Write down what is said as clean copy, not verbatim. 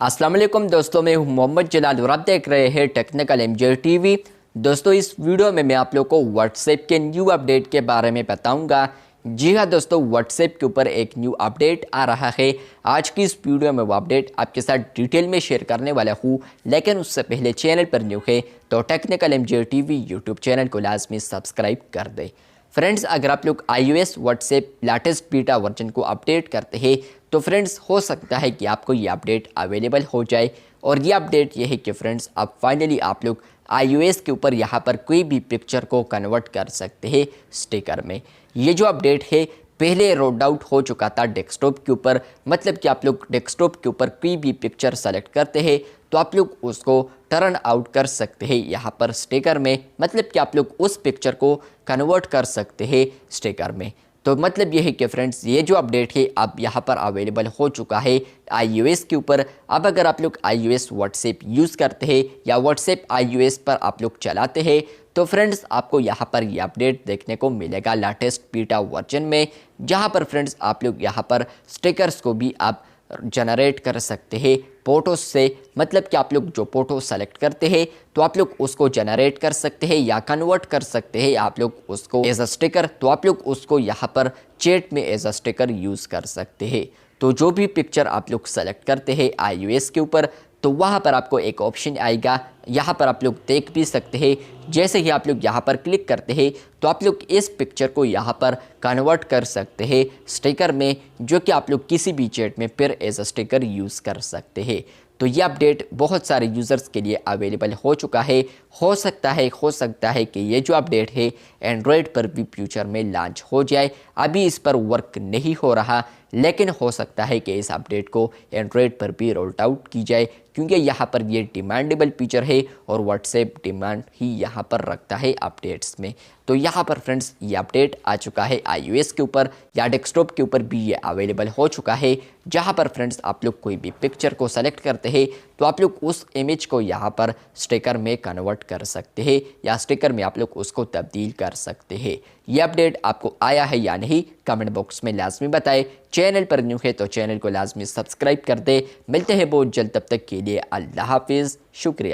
अस्सलाम वालेकुम दोस्तों, मैं हूं मोहम्मद जलाल और आप देख रहे हैं टेक्निकल एमजे टीवी। दोस्तों, इस वीडियो में मैं आप लोग को व्हाट्सएप के न्यू अपडेट के बारे में बताऊंगा। जी हां दोस्तों, व्हाट्सएप के ऊपर एक न्यू अपडेट आ रहा है। आज की इस वीडियो में वो अपडेट आपके साथ डिटेल में शेयर करने वाला हूं, लेकिन उससे पहले चैनल पर न्यू है तो technical MJ TV YouTube channel को लाजमी सब्सक्राइब कर दें। फ्रेंड्स, अगर आप लोग iOS WhatsApp latest beta version को अपडेट करते हैं तो फ्रेंड्स हो सकता है कि आपको ये अपडेट अवेलेबल हो जाए। और ये अपडेट ये है कि फ्रेंड्स अब फाइनली आप लोग iOS के ऊपर यहाँ पर कोई भी पिक्चर को कन्वर्ट कर सकते हैं स्टिकर में। ये जो अपडेट है पहले रोल आउट हो चुका था डेस्कटॉप के ऊपर, मतलब कि आप लोग डेस्कटॉप के ऊपर कोई भी पिक्चर सेलेक्ट करते हैं तो आप लोग उसको टर्न आउट कर सकते हैं यहाँ पर स्टिकर में, मतलब कि आप लोग उस पिक्चर को कन्वर्ट कर सकते हैं स्टिकर में। तो मतलब ये है कि फ्रेंड्स ये जो अपडेट है अब यहाँ पर अवेलेबल हो चुका है iOS के ऊपर। अब अगर आप लोग iOS व्हाट्सएप यूज़ करते हैं या व्हाट्सएप iOS पर आप लोग चलाते हैं तो फ्रेंड्स आपको यहाँ पर ये अपडेट देखने को मिलेगा लेटेस्ट बीटा वर्जन में, जहाँ पर फ्रेंड्स आप लोग यहाँ पर स्टिकर्स को भी आप जनरेट कर सकते हैं फ़ोटोज़ से। मतलब कि आप लोग जो फ़ोटो सेलेक्ट करते हैं तो आप लोग उसको जनरेट कर सकते हैं या कन्वर्ट कर सकते हैं आप लोग उसको एज अ स्टिकर, तो आप लोग उसको यहाँ पर चैट में एज अ स्टिकर यूज़ कर सकते हैं। तो जो भी पिक्चर आप लोग सेलेक्ट करते हैं iOS के ऊपर तो वहाँ पर आपको एक ऑप्शन आएगा, यहाँ पर आप लोग देख भी सकते हैं। जैसे ही आप लोग यहाँ पर क्लिक करते हैं तो आप लोग इस पिक्चर को यहाँ पर कन्वर्ट कर सकते हैं स्टिकर में, जो कि आप लोग किसी भी चैट में फिर एज अ स्टिकर यूज़ कर सकते हैं। तो ये अपडेट बहुत सारे यूज़र्स के लिए अवेलेबल हो चुका है। हो सकता है कि ये जो अपडेट है एंड्रॉयड पर भी फ्यूचर में लॉन्च हो जाए। अभी इस पर वर्क नहीं हो रहा, लेकिन हो सकता है कि इस अपडेट को एंड्रॉयड पर भी रोल्ड आउट की जाए, क्योंकि यहाँ पर ये डिमांडेबल फीचर है और व्हाट्सएप डिमांड ही यहाँ पर रखता है अपडेट्स में। तो यहाँ पर फ्रेंड्स ये अपडेट आ चुका है iOS के ऊपर या डेस्कटॉप के ऊपर भी ये अवेलेबल हो चुका है, जहाँ पर फ्रेंड्स आप लोग कोई भी पिक्चर को सेलेक्ट करते हैं तो आप लोग उस इमेज को यहाँ पर स्टिकर में कन्वर्ट कर सकते हैं या स्टिकर में आप लोग उसको तब्दील कर सकते हैं। ये अपडेट आपको आया है या नहीं कमेंट बॉक्स में लाजमी बताएं। चैनल पर न्यू है तो चैनल को लाजमी सब्सक्राइब कर दे। मिलते हैं बहुत जल्द, तब तक के लिए अल्लाह हाफिज़, शुक्रिया।